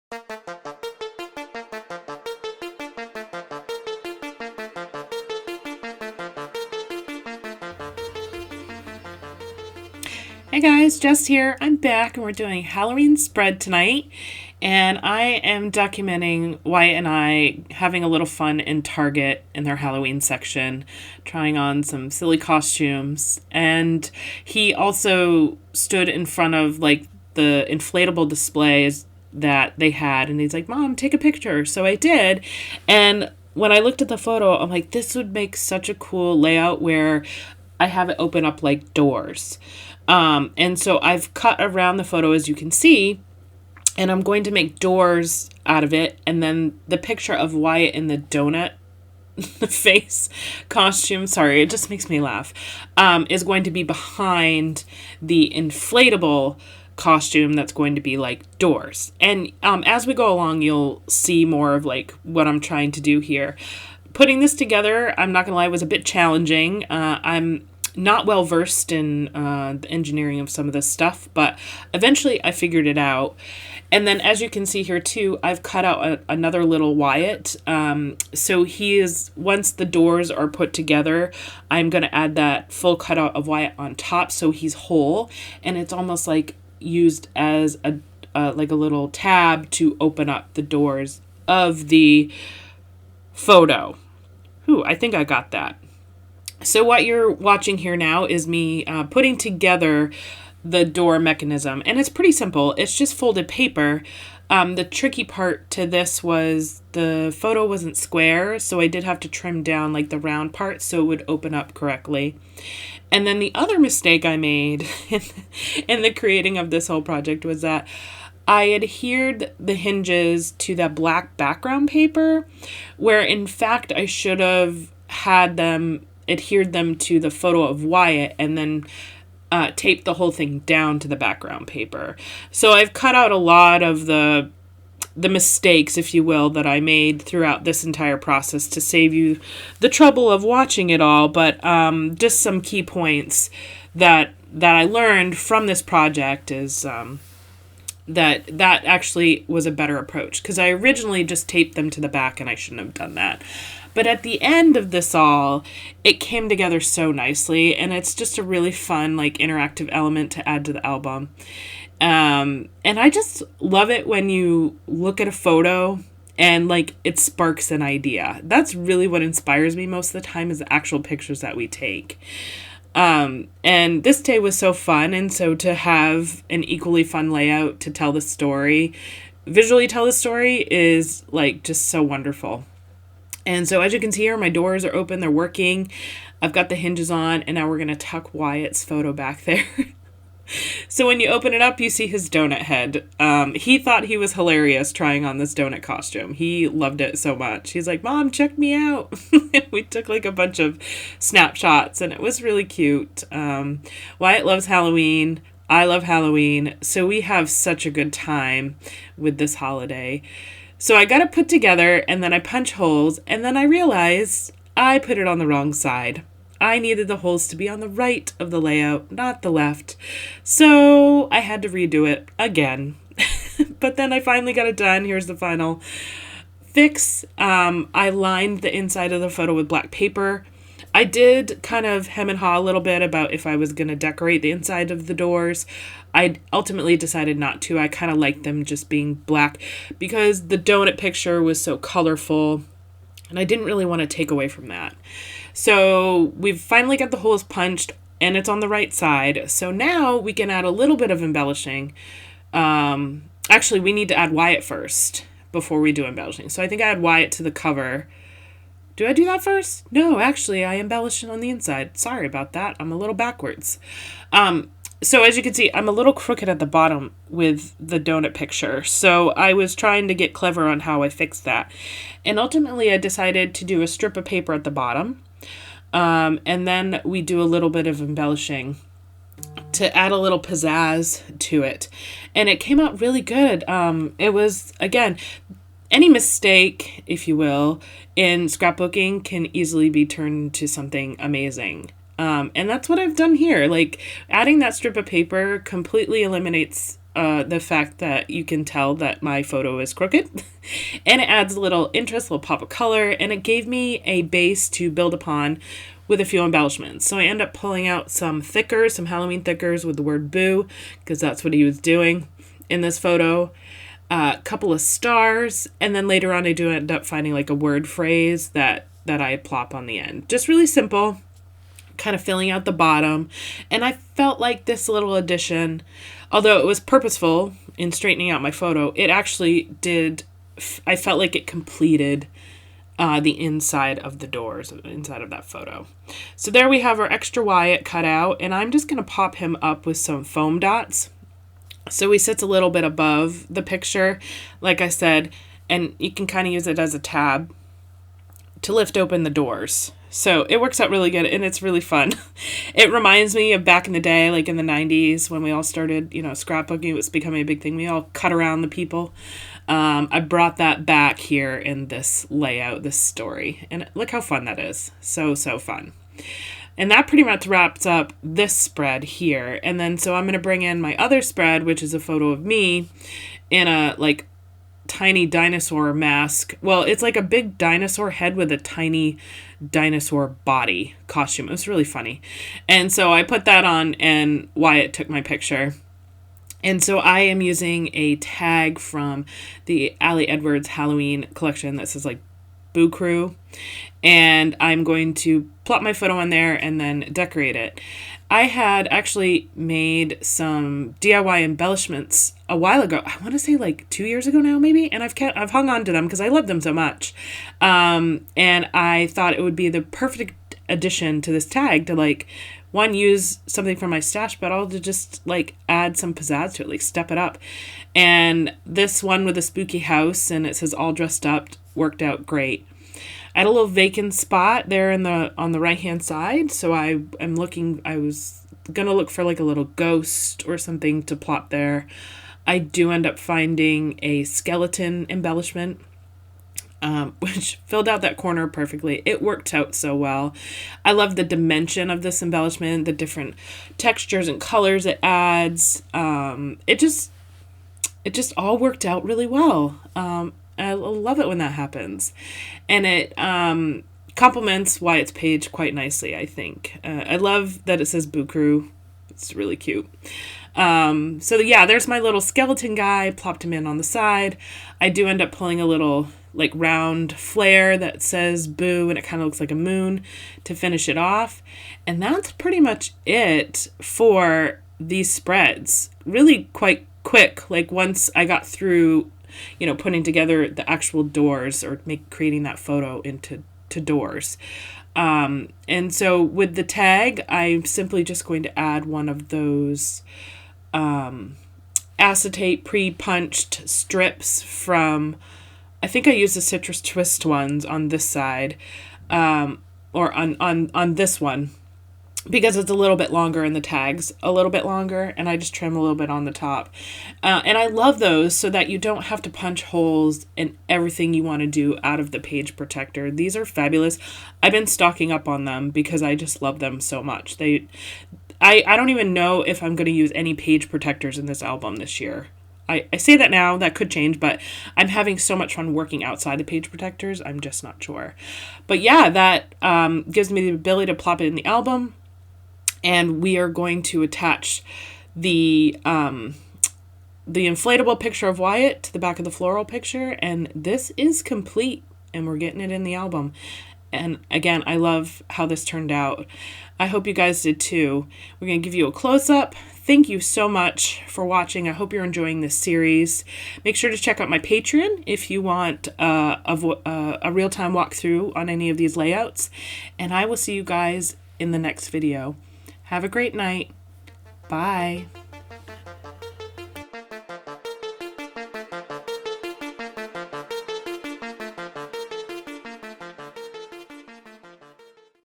Hey guys, Jess here. I'm back and we're doing Halloween spread tonight. And I am documenting Wyatt and I having a little fun in Target in their Halloween section, trying on some silly costumes. And he also stood in front of like the inflatable displays that they had. And he's like, Mom, take a picture. So I did. And when I looked at the photo, I'm like, this would make such a cool layout where I have it open up like doors. And so I've cut around the photo, as you can see, and I'm going to make doors out of it. And then the picture of Wyatt in the donut face costume, sorry, it just makes me laugh, is going to be behind the inflatable costume that's going to be like doors. And as we go along, you'll see more of like what I'm trying to do here. Putting this together, I'm not gonna lie, was a bit challenging. I'm not well versed in the engineering of some of this stuff, but eventually I figured it out. And then as you can see here too, I've cut out another little Wyatt. So he is, once the doors are put together, I'm going to add that full cutout of Wyatt on top so he's whole. And it's almost like used as a like a little tab to open up the doors of the photo. Ooh, I think I got that. So what you're watching here now is me putting together the door mechanism. And it's pretty simple. It's just folded paper. The tricky part to this was the photo wasn't square, so I did have to trim down like the round part so it would open up correctly. And then the other mistake I made in the creating of this whole project was that I adhered the hinges to that black background paper, where in fact I should have had them adhered them to the photo of Wyatt and then taped the whole thing down to the background paper. So I've cut out a lot of the mistakes, if you will, that I made throughout this entire process to save you the trouble of watching it all. But just some key points that I learned from this project is that actually was a better approach, because I originally just taped them to the back and I shouldn't have done that. But at the end of this all, it came together so nicely, and it's just a really fun, like, interactive element to add to the album. And I just love it when you look at a photo and, like, it sparks an idea. That's really what inspires me most of the time, is the actual pictures that we take. And this day was so fun, and so to have an equally fun layout to tell the story, visually tell the story, is, like, just so wonderful. And so as you can see here, my doors are open, they're working. I've got the hinges on, and now we're going to tuck Wyatt's photo back there. So when you open it up, you see his donut head. He thought he was hilarious trying on this donut costume. He loved it so much. He's like, Mom, check me out. We took like a bunch of snapshots, and it was really cute. Wyatt loves Halloween. I love Halloween. So we have such a good time with this holiday. So I got it put together, and then I punch holes, and then I realized I put it on the wrong side. I needed the holes to be on the right of the layout, not the left. So I had to redo it again. But then I finally got it done. Here's the final fix. I lined the inside of the photo with black paper. I did kind of hem and haw a little bit about if I was going to decorate the inside of the doors. I ultimately decided not to. I kind of liked them just being black because the donut picture was so colorful, and I didn't really want to take away from that. So we've finally got the holes punched, and it's on the right side. So now we can add a little bit of embellishing. Actually, we need to add Wyatt first before we do embellishing. So I think I add Wyatt to the cover. Do I do that first? No, actually, I embellish it on the inside. Sorry about that. I'm a little backwards. So as you can see, I'm a little crooked at the bottom with the donut picture. So I was trying to get clever on how I fixed that. And ultimately, I decided to do a strip of paper at the bottom. And then we do a little bit of embellishing to add a little pizzazz to it. And it came out really good. It was, again, any mistake, if you will, in scrapbooking can easily be turned into something amazing. And that's what I've done here. Like, adding that strip of paper completely eliminates the fact that you can tell that my photo is crooked. And it adds a little interest, a little pop of color, and it gave me a base to build upon with a few embellishments. So I end up pulling out some thickers, some Halloween thickers with the word boo, because that's what he was doing in this photo. A couple of stars, and then later on I do end up finding like a word phrase that I plop on the end. Just really simple, kind of filling out the bottom. And I felt like this little addition, although it was purposeful in straightening out my photo, it actually did, I felt like it completed the inside of the doors, inside of that photo. So there we have our extra Wyatt cut out, and I'm just going to pop him up with some foam dots. So he sits a little bit above the picture, like I said, and you can kind of use it as a tab to lift open the doors. So it works out really good, and it's really fun. It reminds me of back in the day, like in the 90s, when we all started, scrapbooking. It was becoming a big thing. We all cut around the people. I brought that back here in this layout, this story, and look how fun that is. So fun. And that pretty much wraps up this spread here. And then so I'm going to bring in my other spread, which is a photo of me in a like tiny dinosaur mask. Well, it's like a big dinosaur head with a tiny dinosaur body costume. It was really funny. And so I put that on, and Wyatt took my picture. And so I am using a tag from the Allie Edwards Halloween collection that says like Boo Crew. And I'm going to plop my photo on there and then decorate it. I had actually made some DIY embellishments a while ago. I want to say like 2 years ago now, maybe. And I've hung on to them because I love them so much. And I thought it would be the perfect addition to this tag to like, one, use something from my stash, but also just like add some pizzazz to it, like step it up. And this one with a spooky house and it says all dressed up worked out great. I had a little vacant spot there on the right hand side, so I was gonna look for like a little ghost or something to plop there. I do end up finding a skeleton embellishment, which filled out that corner perfectly. It worked out so well. I love the dimension of this embellishment, the different textures and colors it adds. It just all worked out really well. I love it when that happens. And it complements Wyatt's page quite nicely, I think. I love that it says Boo Crew. It's really cute. So yeah, there's my little skeleton guy. Plopped him in on the side. I do end up pulling a little like round flare that says Boo, and it kind of looks like a moon to finish it off. And that's pretty much it for these spreads. Really quite quick. Like once I got through putting together the actual doors or creating that photo into doors. And so with the tag, I'm simply just going to add one of those acetate pre-punched strips from, I think I used the Citrus Twist ones on this side, or on this one, because it's a little bit longer and the tag's a little bit longer, and I just trim a little bit on the top. And I love those so that you don't have to punch holes in everything you want to do out of the page protector. These are fabulous. I've been stocking up on them because I just love them so much. I don't even know if I'm going to use any page protectors in this album this year. I say that now, that could change, but I'm having so much fun working outside the page protectors, I'm just not sure. But yeah, that gives me the ability to plop it in the album. And we are going to attach the inflatable picture of Wyatt to the back of the floral picture. And this is complete, and we're getting it in the album. And again, I love how this turned out. I hope you guys did too. We're going to give you a close-up. Thank you so much for watching. I hope you're enjoying this series. Make sure to check out my Patreon if you want a real-time walkthrough on any of these layouts. And I will see you guys in the next video. Have a great night. Bye.